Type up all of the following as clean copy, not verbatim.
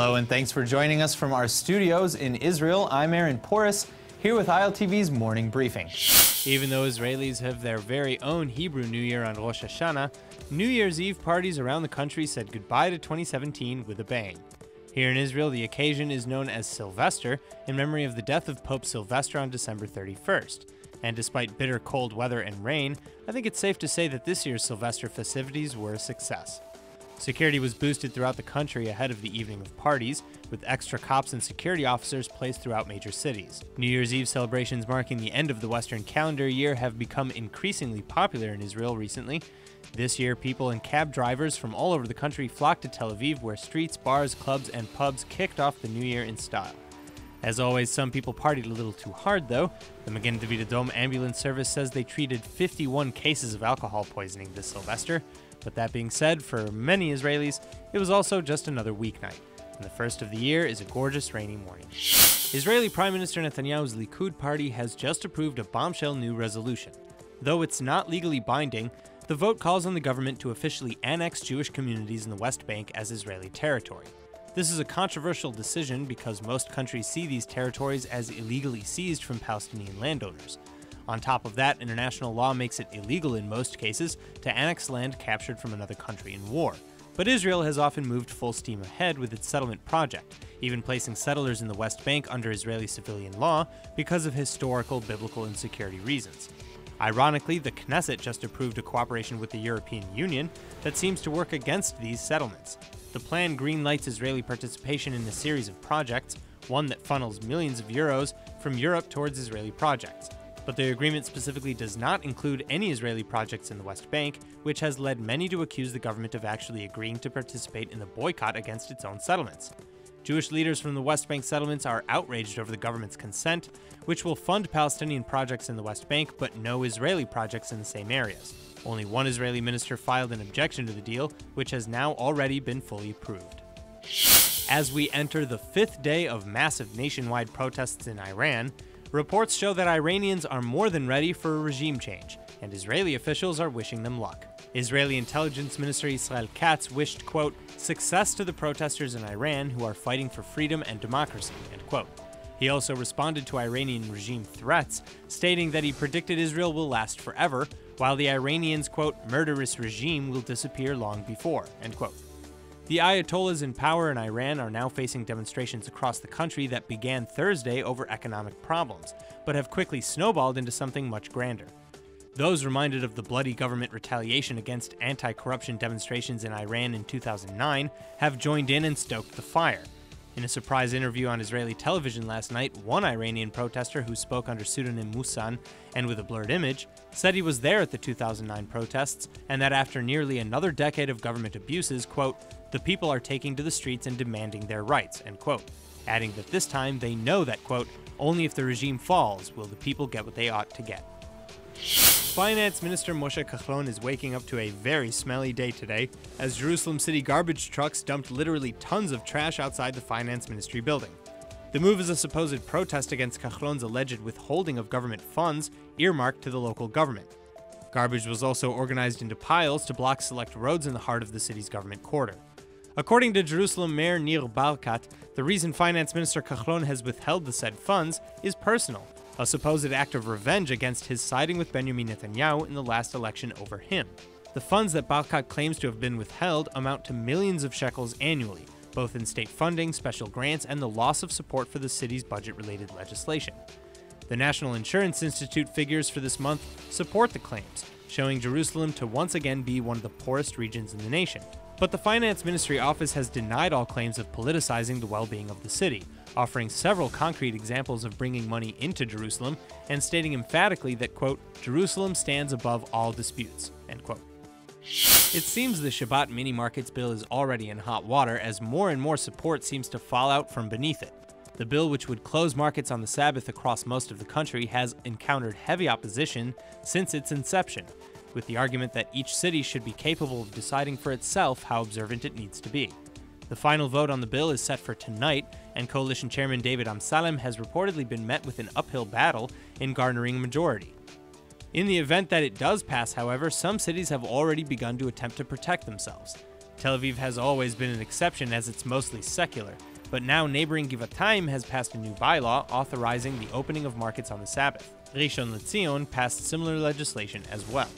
Hello and thanks for joining us from our studios in Israel. I'm Aaron Porras, here with ILTV's Morning Briefing. Even though Israelis have their very own Hebrew New Year on Rosh Hashanah, New Year's Eve parties around the country said goodbye to 2017 with a bang. Here in Israel, the occasion is known as Sylvester, in memory of the death of Pope Sylvester on December 31st. And despite bitter cold weather and rain, I think it's safe to say that this year's Sylvester festivities were a success. Security was boosted throughout the country ahead of the evening of parties, with extra cops and security officers placed throughout major cities. New Year's Eve celebrations marking the end of the Western calendar year have become increasingly popular in Israel recently. This year, people and cab drivers from all over the country flocked to Tel Aviv, where streets, bars, clubs, and pubs kicked off the new year in style. As always, some people partied a little too hard, though. The Magen David Adom ambulance service says they treated 51 cases of alcohol poisoning this Sylvester. But that being said, for many Israelis, it was also just another weeknight, and the first of the year is a gorgeous rainy morning. Israeli Prime Minister Netanyahu's LIKUD party has just approved a bombshell new resolution. Though it's not legally binding, the vote calls on the government to officially annex Jewish communities in the West Bank as Israeli territory. This is a controversial decision because most countries see these territories as illegally seized from Palestinian landowners. On top of that, international law makes it illegal in most cases to annex land captured from another country in war. But Israel has often moved full steam ahead with its settlement project, even placing settlers in the West Bank under Israeli civilian law because of historical, biblical, and security reasons. Ironically, the Knesset just approved a cooperation with the European Union that seems to work against these settlements. The plan greenlights Israeli participation in a series of projects, one that funnels millions of euros from Europe towards Israeli projects. But the agreement specifically does not include any Israeli projects in the West Bank, which has led many to accuse the government of actually agreeing to participate in the boycott against its own settlements. Jewish leaders from the West Bank settlements are outraged over the government's consent, which will fund Palestinian projects in the West Bank but no Israeli projects in the same areas. Only one Israeli minister filed an objection to the deal, which has now already been fully approved. As we enter the fifth day of massive nationwide protests in Iran, reports show that Iranians are more than ready for a regime change, and Israeli officials are wishing them luck. Israeli Intelligence Minister Israel Katz wished, quote, success to the protesters in Iran who are fighting for freedom and democracy, end quote. He also responded to Iranian regime threats, stating that he predicted Israel will last forever, while the Iranians', quote, murderous regime will disappear long before, end quote. The Ayatollahs in power in Iran are now facing demonstrations across the country that began Thursday over economic problems, but have quickly snowballed into something much grander. Those reminded of the bloody government retaliation against anti-corruption demonstrations in Iran in 2009 have joined in and stoked the fire. In a surprise interview on Israeli television last night, one Iranian protester who spoke under pseudonym Musan and with a blurred image said he was there at the 2009 protests and that after nearly another decade of government abuses, quote, the people are taking to the streets and demanding their rights, end quote, adding that this time they know that, quote, only if the regime falls will the people get what they ought to get. Finance Minister Moshe Kachlon is waking up to a very smelly day today, as Jerusalem city garbage trucks dumped literally tons of trash outside the Finance Ministry building. The move is a supposed protest against Kachlon's alleged withholding of government funds earmarked to the local government. Garbage was also organized into piles to block select roads in the heart of the city's government quarter. According to Jerusalem Mayor Nir Barkat, the reason Finance Minister Kachlon has withheld the said funds is personal, a supposed act of revenge against his siding with Benjamin Netanyahu in the last election over him. The funds that Barkat claims to have been withheld amount to millions of shekels annually, both in state funding, special grants, and the loss of support for the city's budget-related legislation. The National Insurance Institute figures for this month support the claims, showing Jerusalem to once again be one of the poorest regions in the nation. But the Finance Ministry office has denied all claims of politicizing the well-being of the city, offering several concrete examples of bringing money into Jerusalem and stating emphatically that, quote, Jerusalem stands above all disputes, end quote. It seems the Shabbat mini-markets bill is already in hot water as more and more support seems to fall out from beneath it. The bill, which would close markets on the Sabbath across most of the country, has encountered heavy opposition since its inception, with the argument that each city should be capable of deciding for itself how observant it needs to be. The final vote on the bill is set for tonight, and Coalition Chairman David Amsalem has reportedly been met with an uphill battle in garnering a majority. In the event that it does pass, however, some cities have already begun to attempt to protect themselves. Tel Aviv has always been an exception as it's mostly secular, But now neighboring Givatayim has passed a new bylaw authorizing the opening of markets on the Sabbath. Rishon LeZion passed similar legislation as well.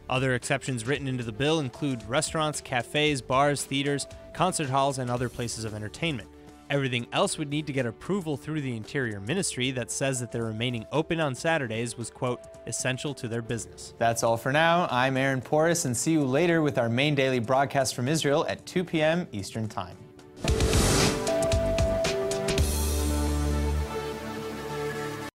Other exceptions written into the bill include restaurants, cafes, bars, theaters, concert halls, and other places of entertainment. Everything else would need to get approval through the Interior Ministry that says that their remaining open on Saturdays was, quote, essential to their business. That's all for now. I'm Aaron Porras, and see you later with our main daily broadcast from Israel at 2 p.m. Eastern Time.